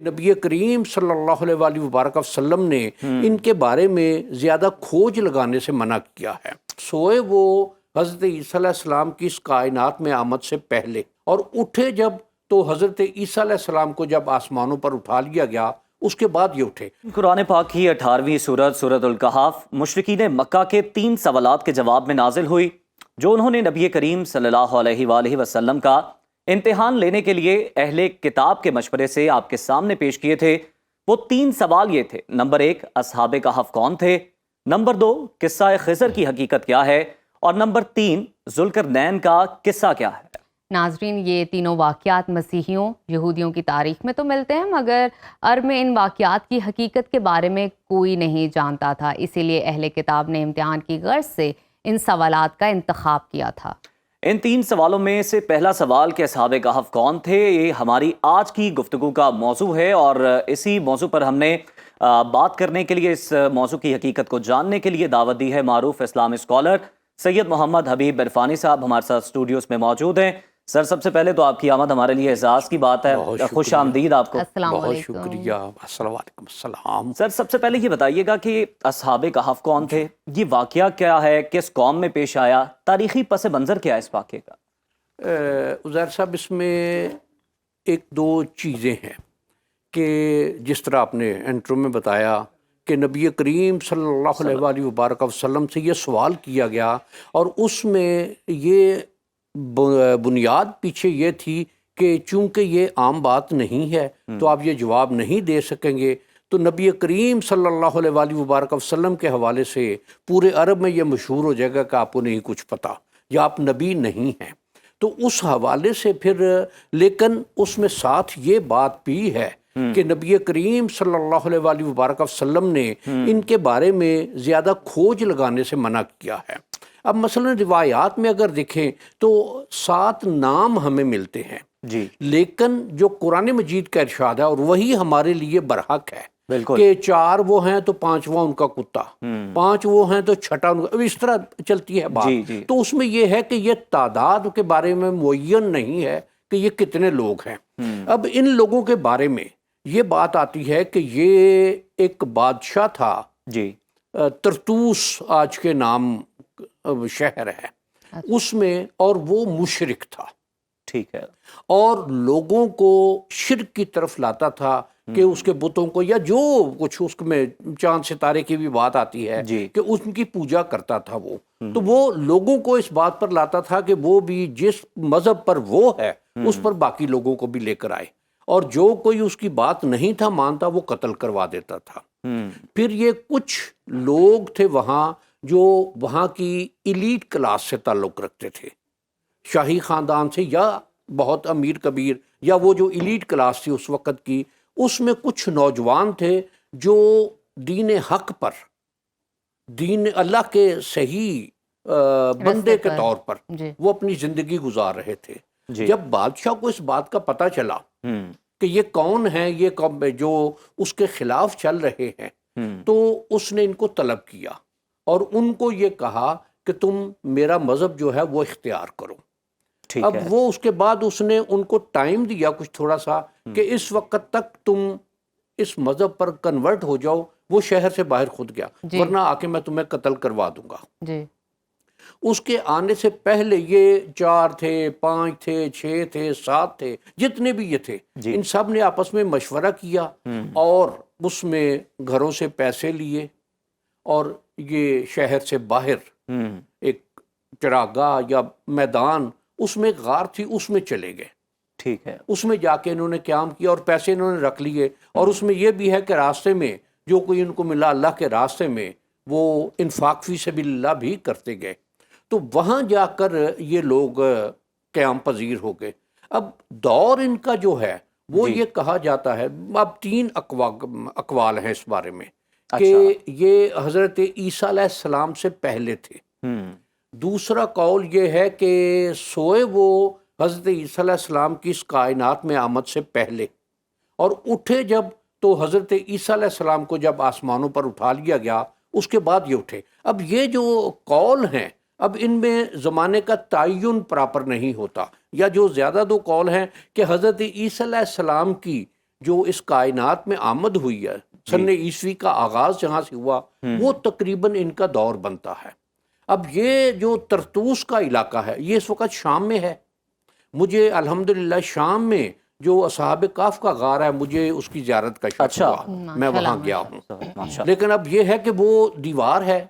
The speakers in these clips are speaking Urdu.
نبی کریم صلی اللہ علیہ وآلہ وبارک وسلم نے ان کے بارے میں زیادہ کھوج لگانے سے منع کیا ہے۔ سوئے وہ حضرت عیسیٰ علیہ السلام کی اس کائنات میں آمد سے پہلے، اور اٹھے جب تو حضرت عیسیٰ علیہ السلام کو جب آسمانوں پر اٹھا لیا گیا اس کے بعد یہ اٹھے۔ قرآن پاک کی 18ویں سورت سورۃ الکہف مشرکین مکہ کے 3 سوالات کے جواب میں نازل ہوئی، جو انہوں نے نبی کریم صلی اللہ علیہ وآلہ وسلم کا امتحان لینے کے لیے اہل کتاب کے مشورے سے آپ کے سامنے پیش کیے تھے۔ وہ 3 سوال یہ تھے: نمبر 1، اصحاب کہف کون تھے؟ نمبر 2، قصہ خضر کی حقیقت کیا ہے؟ اور نمبر 3، ذوالقرنین کا قصہ کیا ہے؟ ناظرین، یہ تینوں واقعات مسیحیوں یہودیوں کی تاریخ میں تو ملتے ہیں، مگر عرب میں ان واقعات کی حقیقت کے بارے میں کوئی نہیں جانتا تھا، اسی لیے اہل کتاب نے امتحان کی غرض سے ان سوالات کا انتخاب کیا تھا۔ ان 3 سوالوں میں سے پہلا سوال کہ اصحاب کہف کون تھے، یہ ہماری آج کی گفتگو کا موضوع ہے، اور اسی موضوع پر ہم نے بات کرنے کے لیے، اس موضوع کی حقیقت کو جاننے کے لیے دعوت دی ہے معروف اسلامی اسکالر سید محمد حبیب عرفانی صاحب ہمارے ساتھ اسٹوڈیوز میں موجود ہیں۔ سر، سب سے پہلے تو آپ کی آمد ہمارے لیے اعزاز کی بات ہے، خوش آمدید آپ کو۔ السلام بہت علیکم۔ شکریہ، السلام علیکم۔ السلام۔ سر، سب سے پہلے یہ بتائیے گا کہ اصحاب کہف کون تھے، یہ واقعہ کیا ہے، کس قوم میں پیش آیا، تاریخی پس منظر کیا ہے اس واقعے کا؟ عزیر صاحب، اس میں 1-2 چیزیں ہیں کہ جس طرح آپ نے انٹرو میں بتایا کہ نبی کریم صلی اللہ علیہ وآلہ وبارک وسلم سے یہ سوال کیا گیا، اور اس میں یہ بنیاد پیچھے یہ تھی کہ چونکہ یہ عام بات نہیں ہے تو آپ یہ جواب نہیں دے سکیں گے، تو نبی کریم صلی اللہ علیہ وآلہ وبارک وسلم کے حوالے سے پورے عرب میں یہ مشہور ہو جائے گا کہ آپ کو نہیں کچھ پتہ یا آپ نبی نہیں ہیں۔ تو اس حوالے سے پھر، لیکن اس میں ساتھ یہ بات بھی ہے کہ نبی کریم صلی اللہ علیہ وآلہ وبارک وسلم نے ان کے بارے میں زیادہ کھوج لگانے سے منع کیا ہے۔ اب مثلا روایات میں اگر دیکھیں تو 7 نام ہمیں ملتے ہیں، جی، لیکن جو قرآن مجید کا ارشاد ہے اور وہی ہمارے لیے برحق ہے بالکل، کہ 4 وہ ہیں تو 5واں ان کا کتا، 5 وہ ہیں تو 6واں ان کا، اس طرح چلتی ہے بات۔ جی جی، تو اس میں یہ ہے کہ یہ تعداد کے بارے میں معین نہیں ہے کہ یہ کتنے لوگ ہیں۔ اب ان لوگوں کے بارے میں یہ بات آتی ہے کہ یہ ایک بادشاہ تھا، جی، ترتوس آج کے نام شہر ہے، اس میں، اور وہ مشرک تھا، ٹھیک ہے، اور لوگوں کو شرک کی طرف لاتا تھا کہ اس کے بتوں کو، یا جو کچھ اس میں چاند ستارے کی بھی بات آتی ہے جی، کہ ان کی پوجا کرتا تھا وہ، تو وہ لوگوں کو اس بات پر لاتا تھا کہ وہ بھی جس مذہب پر وہ ہے اس پر باقی لوگوں کو بھی لے کر آئے، اور جو کوئی اس کی بات نہیں تھا مانتا وہ قتل کروا دیتا تھا۔ پھر یہ کچھ لوگ تھے وہاں جو وہاں کی ایلیٹ کلاس سے تعلق رکھتے تھے، شاہی خاندان سے یا بہت امیر کبیر، یا وہ جو ایلیٹ کلاس تھی اس وقت کی، اس میں کچھ نوجوان تھے جو دین حق پر، دین اللہ کے صحیح بندے کے طور پر وہ اپنی زندگی گزار رہے تھے۔ جب بادشاہ کو اس بات کا پتہ چلا کہ یہ کون ہیں، یہ جو اس کے خلاف چل رہے ہیں، تو اس نے ان کو طلب کیا اور ان کو یہ کہا کہ تم میرا مذہب جو ہے وہ اختیار کرو۔ اب وہ اس کے بعد اس نے ان کو ٹائم دیا کچھ تھوڑا سا کہ اس وقت تک تم اس مذہب پر کنورٹ ہو جاؤ۔ وہ شہر سے باہر خود گیا، ورنہ آ کے میں تمہیں قتل کروا دوں گا۔ اس کے آنے سے پہلے یہ 4 تھے، 5 تھے، 6 تھے، 7 تھے، جتنے بھی یہ تھے، ان سب نے آپس میں مشورہ کیا اور اس میں گھروں سے پیسے لیے، اور یہ شہر سے باہر ایک چراگاہ یا میدان، اس میں غار تھی، اس میں چلے گئے۔ ٹھیک ہے، اس میں جا کے انہوں نے قیام کیا اور پیسے انہوں نے رکھ لیے، اور اس میں یہ بھی ہے کہ راستے میں جو کوئی ان کو ملا اللہ کے راستے میں وہ انفاق فی سبیل اللہ بھی کرتے گئے۔ تو وہاں جا کر یہ لوگ قیام پذیر ہو گئے۔ اب دور ان کا جو ہے وہ یہ کہا جاتا ہے، اب 3 اقوال ہیں اس بارے میں، کہ یہ حضرت عیسیٰ علیہ السلام سے پہلے تھے۔ دوسرا قول یہ ہے کہ سوئے وہ حضرت عیسیٰ علیہ السلام کی اس کائنات میں آمد سے پہلے، اور اٹھے جب تو حضرت عیسیٰ علیہ السلام کو جب آسمانوں پر اٹھا لیا گیا اس کے بعد یہ اٹھے۔ اب یہ جو قول ہیں، اب ان میں زمانے کا تعین پراپر نہیں ہوتا، یا جو زیادہ 2 قول ہیں کہ حضرت عیسیٰ علیہ السلام کی جو اس کائنات میں آمد ہوئی ہے، سن عیسوی کا آغاز جہاں سے ہوا، وہ تقریباً ان کا دور بنتا ہے۔ اب یہ جو طرطوس کا علاقہ ہے یہ اس وقت شام میں ہے۔ مجھے الحمدللہ شام میں جو اصحاب کہف کا غار ہے مجھے اس کی زیارت کا شرف اچھا۔ ہوا، میں وہاں گیا ہوں۔ ماشاء لیکن اب یہ ہے کہ وہ دیوار ہے،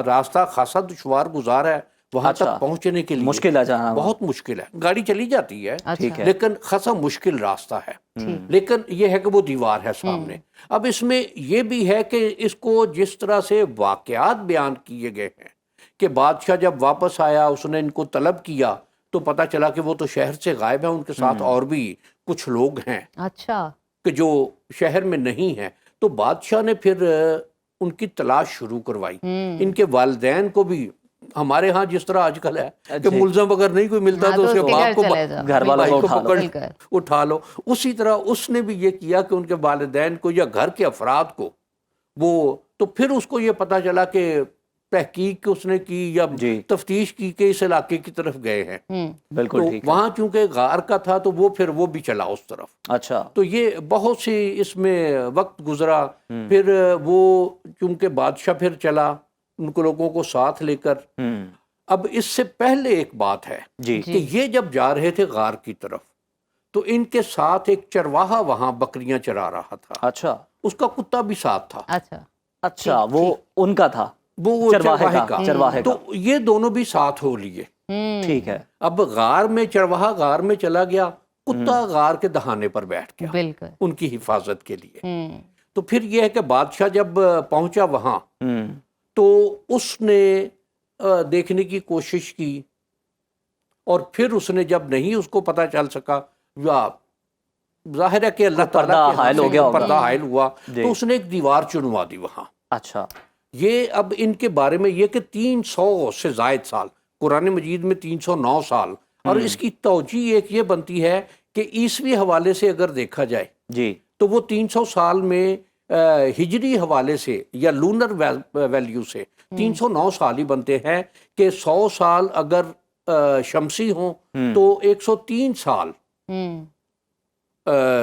راستہ خاصا دشوار گزار ہے وہاں تک پہنچنے کے لیے، مشکل ہے جانا، بہت مشکل ہے۔ گاڑی چلی جاتی ہے ٹھیک ہے، لیکن خاصا مشکل راستہ ہے، لیکن یہ ہے کہ وہ دیوار ہے سامنے۔ اب اس میں یہ بھی ہے کہ اس کو جس طرح سے واقعات بیان کیے گئے ہیں کہ بادشاہ جب واپس آیا اس نے ان کو طلب کیا تو پتہ چلا کہ وہ تو شہر سے غائب ہیں، ان کے ساتھ اور بھی کچھ لوگ ہیں اچھا، کہ جو شہر میں نہیں ہیں، تو بادشاہ نے پھر ان کی تلاش شروع کروائی۔ ان کے والدین کو بھی، ہمارے ہاں جس طرح آج کل ہے کہ ملزم اگر نہیں کوئی ملتا تو اس کے باپ کو گھر والوں کو اٹھا لو، اسی طرح اس نے بھی یہ کیا کہ ان کے والدین کو یا گھر کے افراد کو وہ، تو پھر اس کو یہ پتہ چلا کہ تحقیق اس نے کی یا تفتیش کی کہ اس علاقے کی طرف گئے ہیں، بالکل تو ٹھیک ہے، وہاں چونکہ غار کا تھا تو وہ پھر وہ بھی چلا اس طرف۔ اچھا، تو یہ بہت سی اس میں وقت گزرا، پھر وہ چونکہ بادشاہ پھر چلا ان کو لوگوں کو ساتھ لے کر۔ اب اس سے پہلے ایک بات ہے کہ یہ جب جا رہے تھے غار کی طرف تو ان کے ساتھ ایک چرواہا وہاں بکریاں چرا رہا تھا، اچھا، اس کا کتا بھی ساتھ تھا۔ اچھا، وہ ان کا تھا، وہ چرواہے کا، تو یہ دونوں بھی ساتھ ہو لیے۔ ٹھیک ہے، اب غار میں چرواہا غار میں چلا گیا، کتا غار کے دہانے پر بیٹھ گیا بالکل ان کی حفاظت کے لیے۔ تو پھر یہ ہے کہ بادشاہ جب پہنچا وہاں تو اس نے دیکھنے کی کوشش کی، اور پھر اس نے جب نہیں اس کو پتہ چل سکا، یا ظاہر ہے کہ اللہ تعالیٰ کے ہاں سے پردہ حائل ہوا، تو اس نے ایک دیوار چنوا دی وہاں۔ اچھا، یہ اب ان کے بارے میں یہ کہ 300 سے زائد سال، قرآن مجید میں 309 سال، اور اس کی توجیہ ایک یہ بنتی ہے کہ عیسوی حوالے سے اگر دیکھا جائے جی تو وہ 300 سال میں ہجری حوالے سے یا لونر ویلیو سے 309 سال ہی بنتے ہیں، کہ 100 سال اگر شمسی ہوں تو 103 سال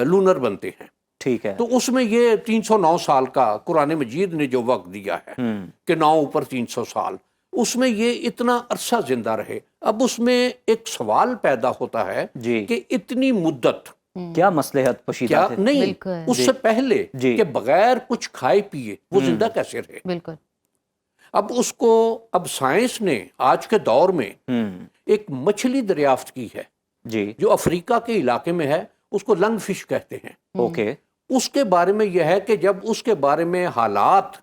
لونر بنتے ہیں۔ ٹھیک ہے، تو اس میں یہ 309 سال کا قرآن مجید نے جو وقت دیا ہے کہ 9 اوپر 300 سال، اس میں یہ اتنا عرصہ زندہ رہے۔ اب اس میں ایک سوال پیدا ہوتا ہے کہ اتنی مدت کیا مصلحت پوشیدہ کیا تھے؟ نہیں، اس سے پہلے کہ بغیر کچھ کھائے پیے وہ زندہ کیسے رہے؟ بالکل۔ اب اس کو اب سائنس نے آج کے دور میں ایک مچھلی دریافت کی ہے جی، جو افریقہ کے علاقے میں ہے، اس کو لنگ فش کہتے ہیں۔ اوکے، اس کے بارے میں یہ ہے کہ جب اس کے بارے میں حالات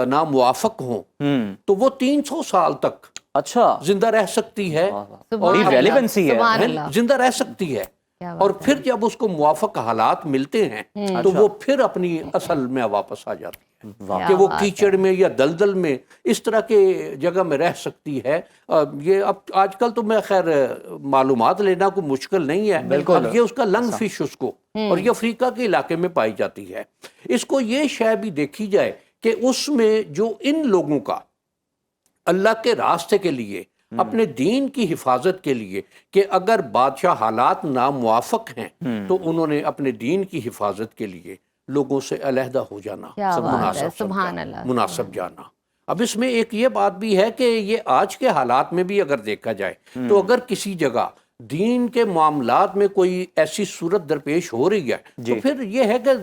ناموافق ہوں تو وہ 300 سال تک اچھا، زندہ رہ سکتی ہے، بڑی ریلیونسی ہے، زندہ رہ سکتی ہے، اور پھر جب اس کو موافق حالات ملتے ہیں تو وہ پھر اپنی اصل میں واپس آ جاتی ہے، کہ وہ کیچڑ میں یا دلدل میں اس طرح کے جگہ میں رہ سکتی ہے۔ یہ اب آج کل تو میں خیر معلومات لینا کوئی مشکل نہیں ہے، اب یہ اس کا لنگ فش اس کو، اور یہ افریقہ کے علاقے میں پائی جاتی ہے۔ اس کو یہ شے بھی دیکھی جائے کہ اس میں جو ان لوگوں کا اللہ کے راستے کے لیے، اپنے دین کی حفاظت کے لیے، کہ اگر بادشاہ حالات ناموافق ہیں تو انہوں نے اپنے دین کی حفاظت کے لیے لوگوں سے علیحدہ ہو جانا مناسب جانا۔ اب اس میں ایک یہ بات بھی ہے کہ یہ آج کے حالات میں بھی اگر دیکھا جائے تو اگر کسی جگہ دین کے معاملات میں کوئی ایسی صورت درپیش ہو رہی ہے تو پھر یہ ہے کہ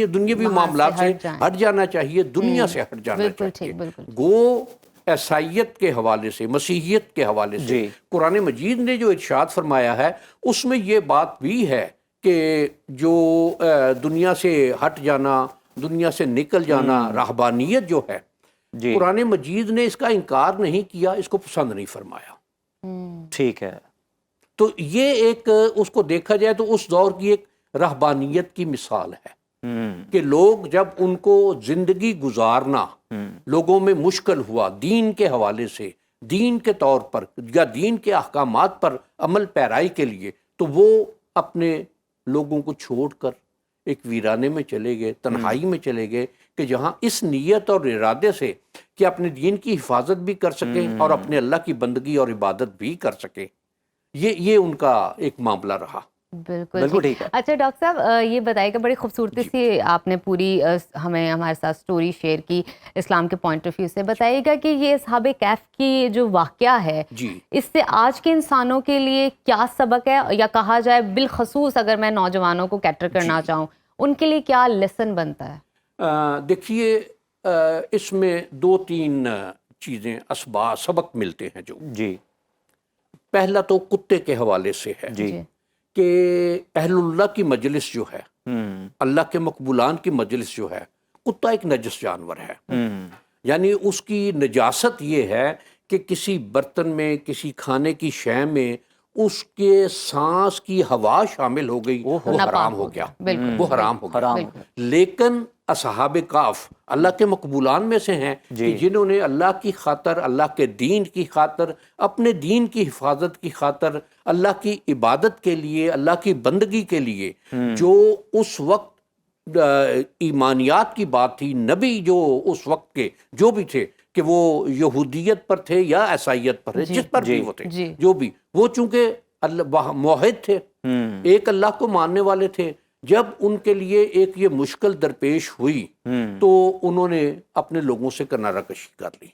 دنیاوی معاملات سے ہٹ جانا چاہیے، دنیا سے ہٹ جانا چاہیے۔ گو عیسائیت کے حوالے سے، مسیحیت کے حوالے سے قرآن مجید نے جو ارشاد فرمایا ہے اس میں یہ بات بھی ہے کہ جو دنیا سے ہٹ جانا، دنیا سے نکل جانا، رہبانیت جو ہے، قرآن مجید نے اس کا انکار نہیں کیا، اس کو پسند نہیں فرمایا۔ ٹھیک ہے، تو یہ ایک اس کو دیکھا جائے تو اس دور کی ایک رہبانیت کی مثال ہے کہ لوگ جب ان کو زندگی گزارنا لوگوں میں مشکل ہوا دین کے حوالے سے، دین کے طور پر یا دین کے احکامات پر عمل پیرائی کے لیے، تو وہ اپنے لوگوں کو چھوڑ کر ایک ویرانے میں چلے گئے، تنہائی میں چلے گئے، کہ جہاں اس نیت اور ارادے سے کہ اپنے دین کی حفاظت بھی کر سکیں اور اپنے اللہ کی بندگی اور عبادت بھی کر سکیں، یہ ان کا ایک معاملہ رہا۔ بالکل ٹھیک ہے۔ اچھا ڈاکٹر صاحب یہ بتائیے کہ بڑی خوبصورتی سے آپ نے پوری ہمیں ہمارے ساتھ سٹوری شیئر کی اسلام کے پوائنٹ آف ویو سے، بتائیے گا کہ یہ اصحاب کہف کی جو واقعہ ہے جی اس سے آج کے انسانوں کے لیے کیا سبق ہے، یا کہا جائے بالخصوص اگر میں نوجوانوں کو کیٹر کرنا چاہوں ان کے لیے کیا لیسن بنتا ہے؟ دیکھیے اس میں دو تین چیزیں اسباب سبق ملتے ہیں جو جی پہلا تو کتے کے حوالے سے ہے جی کہ اہل اللہ کی مجلس جو ہے، اللہ کے مقبولان کی مجلس جو ہے، کتا ایک نجس جانور ہے، یعنی اس کی نجاست یہ ہے کہ کسی برتن میں، کسی کھانے کی شے میں اس کے سانس کی ہوا شامل ہو گئی، وہ حرام ہو گیا، وہ حرام ہو گیا۔ لیکن اصحاب کہف اللہ کے مقبولان میں سے ہیں کہ جنہوں نے اللہ کی خاطر، اللہ کے دین کی خاطر، اپنے دین کی حفاظت کی خاطر، اللہ کی عبادت کے لیے، اللہ کی بندگی کے لیے جو اس وقت ایمانیات کی بات تھی، نبی جو اس وقت کے جو بھی تھے کہ وہ یہودیت پر تھے یا عیسائیت پر تھے، جس پر بھی وہ تھے، جو بھی وہ چونکہ اللہ موحد تھے، ایک اللہ کو ماننے والے تھے، جب ان کے لیے ایک یہ مشکل درپیش ہوئی تو انہوں نے اپنے لوگوں سے کنارہ کشی کر لی،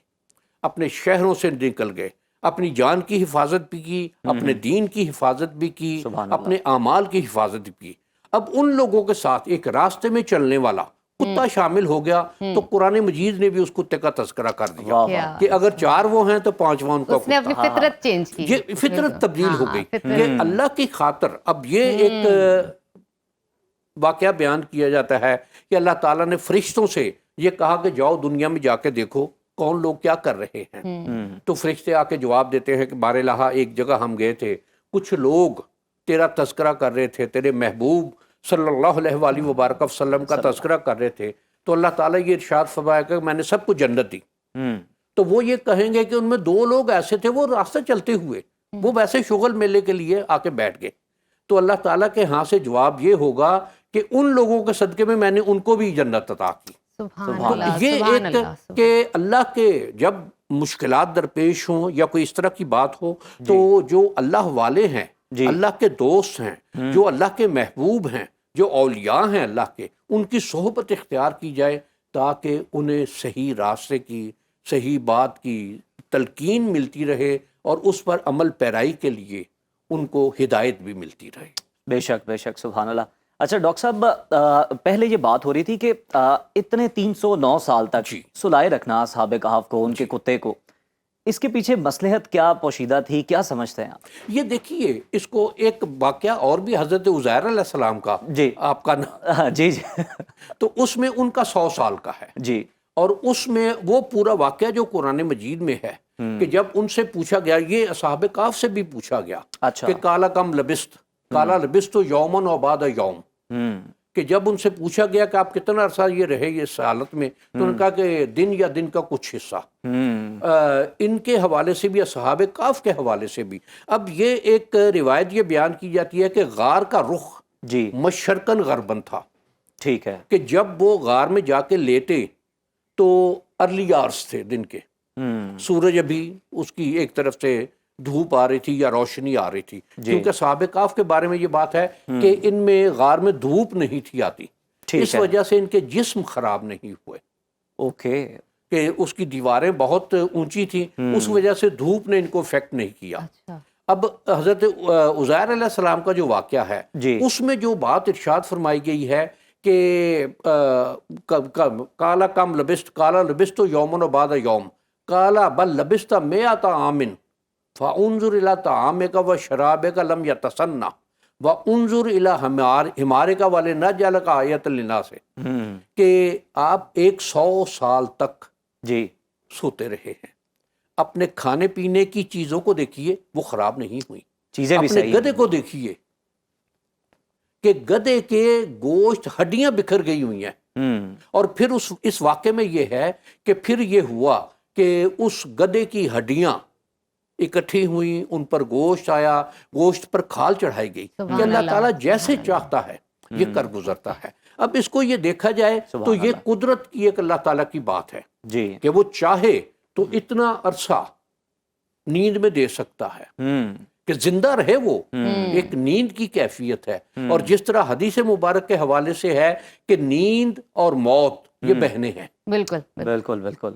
اپنے شہروں سے نکل گئے، اپنی جان کی حفاظت بھی کی، اپنے دین کی حفاظت بھی کی، اپنے اعمال کی حفاظت بھی کی۔ اب ان لوگوں کے ساتھ ایک راستے میں چلنے والا کتا شامل ہو گیا تو قرآن مجید نے بھی اس کتے کا تذکرہ کر دیا کہ اگر چار وہ ہیں تو پانچواں ان کا اس نے اپنی فطرت چینج کی، یہ فطرت تبدیل ہو گئی کہ اللہ کی خاطر۔ اب یہ ایک واقعہ بیان کیا جاتا ہے کہ اللہ تعالیٰ نے فرشتوں سے یہ کہا کہ جاؤ دنیا میں جا کے دیکھو کون لوگ کیا کر رہے ہیں، تو فرشتے آ کے جواب دیتے ہیں کہ بار الہ ایک جگہ ہم گئے تھے، کچھ لوگ تیرا تذکرہ کر رہے تھے، تیرے محبوب صلی اللہ علیہ وآلہ وبارک وسلم کا تذکرہ کر رہے تھے، تو اللہ تعالیٰ یہ ارشاد فرمایا کہ میں نے سب کو جنت دی۔ تو وہ یہ کہیں گے کہ ان میں دو لوگ ایسے تھے وہ راستہ چلتے ہوئے، وہ ویسے شغل میلے کے لیے آ کے بیٹھ گئے، تو اللہ تعالیٰ کے ہاں سے جواب یہ ہوگا کہ ان لوگوں کے صدقے میں میں نے ان کو بھی جنت عطا کی۔ یہ ایک کہ اللہ کے جب مشکلات درپیش ہوں یا کوئی اس طرح کی بات ہو تو جو اللہ والے ہیں، اللہ کے دوست ہیں، جو اللہ کے محبوب ہیں، جو اولیاء ہیں اللہ کے، ان کی صحبت اختیار کی جائے تاکہ انہیں صحیح راستے کی، صحیح بات کی تلقین ملتی رہے اور اس پر عمل پیرائی کے لیے ان کو ہدایت بھی ملتی رہے۔ بے شک سبحان اللہ۔ اچھا ڈاکٹر صاحب پہلے یہ بات ہو رہی تھی کہ اتنے 309 سال تک سلائے رکھنا اصحاب کہف کو، ان کے کتے کو، اس کے پیچھے مصلحت کیا پوشیدہ تھی، کیا سمجھتے ہیں آپ؟ یہ دیکھیے اس کو ایک واقعہ اور بھی حضرت عزیر علیہ السلام کا آپ کا جی تو اس میں ان کا 100 سال کا ہے جی، اور اس میں وہ پورا واقعہ جو قرآن مجید میں ہے کہ جب ان سے پوچھا گیا، یہ اصحاب کہف سے بھی پوچھا گیا کہ کالا کم لبست، کالا لبست یومن و بعد یوم، کہ جب ان سے پوچھا گیا کہ آپ کتنا عرصہ یہ رہے یہ اس حالت میں، تو انہوں نے کہا کہ دن یا دن کا کچھ حصہ۔ ان کے حوالے سے بھی، اصحاب کہف کے حوالے سے بھی اب یہ ایک روایت یہ بیان کی جاتی ہے کہ غار کا رخ مشرقاً غرباً تھا، ٹھیک ہے، کہ جب وہ غار میں جا کے لیٹے تو ارلی آرس تھے دن کے، سورج ابھی اس کی ایک طرف سے دھوپ آ رہی تھی یا روشنی آ رہی تھی، کیونکہ اصحاب کہف کے بارے میں یہ بات ہے کہ ان میں غار میں دھوپ نہیں تھی آتی، اس وجہ سے ان کے جسم خراب نہیں ہوئے، اوکے، کہ اس کی دیواریں بہت اونچی تھیں، اس وجہ سے دھوپ نے ان کو افیکٹ نہیں کیا۔ اب حضرت عزیر علیہ السلام کا جو واقعہ ہے اس میں جو بات ارشاد فرمائی گئی ہے کہ کالا کم لبست، کالا لبست یومن و بعد یوم، کالا بل لبست مئۃ عام فانظر الی طعامک و شرابک لم یتسنہ وانظر الی حمارک ولنجعلک آیۃ للناس، کہ آپ 100 سال تک سوتے رہے ہیں، اپنے کھانے پینے کی چیزوں کو دیکھیے وہ خراب نہیں ہوئی، چیزیں بھی اپنے صحیح، گدھے کو دیکھیے کہ گدھے کے گوشت ہڈیاں بکھر گئی ہوئی ہیں، اور پھر اس واقعے میں یہ ہے کہ پھر یہ ہوا کہ اس گدھے کی ہڈیاں اکٹھی ہوئیں، ان پر گوشت آیا، گوشت پر کھال چڑھائی گئی، کہ اللہ تعالیٰ جیسے چاہتا ہے یہ کر گزرتا ہے۔ اب اس کو یہ دیکھا جائے تو یہ قدرت کی ایک اللہ تعالیٰ کی بات ہے کہ وہ چاہے تو اتنا عرصہ نیند میں دے سکتا ہے کہ زندہ رہے وہ ایک نیند کی کیفیت ہے. اور جس طرح حدیث مبارک کے حوالے سے ہے کہ نیند اور موت یہ بہنیں ہیں. بالکل بالکل بالکل.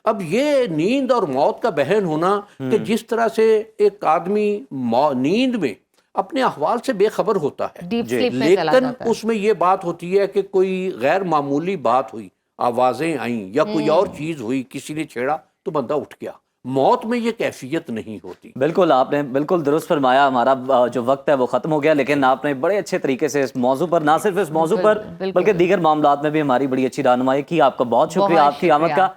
اب یہ نیند اور موت کا بہن ہونا کہ جس طرح سے ایک آدمی نیند میں اپنے احوال سے بے خبر ہوتا ہے، ڈیپ سلیپ میں چلا لیکن جاتا ہے. اس میں یہ بات ہوتی ہے کہ کوئی غیر معمولی بات ہوئی، آوازیں آئیں یا کوئی اور چیز ہوئی، کسی نے چھیڑا تو بندہ اٹھ گیا. موت میں یہ کیفیت نہیں ہوتی. بالکل آپ نے بالکل درست فرمایا. ہمارا جو وقت ہے وہ ختم ہو گیا، لیکن آپ نے بڑے اچھے طریقے سے اس موضوع پر، نہ صرف اس موضوع پر بالکل. بلکہ دیگر معاملات میں بھی ہماری بڑی اچھی رہنمائی کی. آپ کا بہت شکریہ، آپ کی آمد کا.